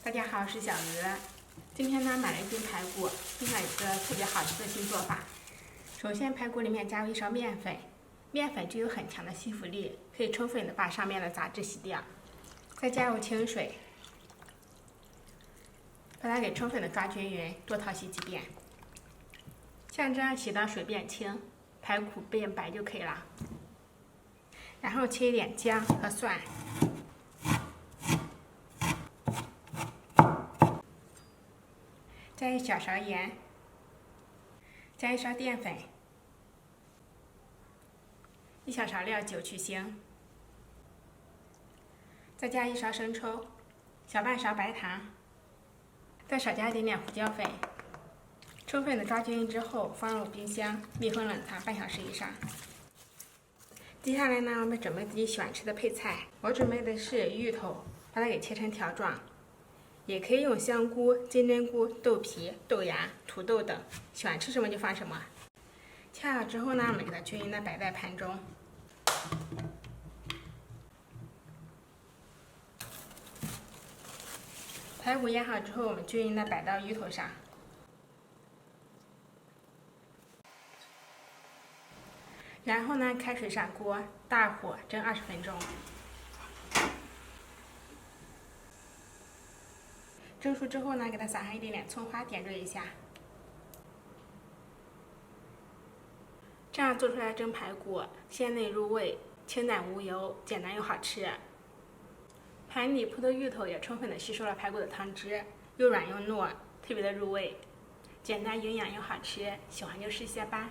大家好，我是小鹅。今天呢，买了一斤排骨，分享一个特别好吃的新做法。首先，排骨里面加入一勺面粉，面粉具有很强的吸附力，可以充分的把上面的杂质洗掉。再加入清水，把它给充分的抓均匀，多淘洗几遍。像这样洗到水变清，排骨变白就可以了。然后切一点姜和蒜。加一小勺盐，加一勺淀粉，一小勺料酒去腥，再加一勺生抽，小半勺白糖，再少加一点点胡椒粉，充分的抓均匀之后，放入冰箱密封冷藏半小时以上。接下来呢，我们准备自己喜欢吃的配菜。我准备的是芋头，把它给切成条状。也可以用香菇、金针菇、豆皮、豆芽、土豆等，喜欢吃什么就放什么。切好之后呢，我们给它均匀的摆在盘中。排骨腌好之后，我们均匀的摆到芋头上。然后呢，开水上锅，大火蒸20分钟。蒸熟之后呢，给它撒上一点点葱花，点缀一下。这样做出来蒸排骨，鲜嫩入味，清淡无油，简单又好吃。盘里铺的芋头也充分的吸收了排骨的汤汁，又软又糯，特别的入味，简单营养又好吃，喜欢就试些吧。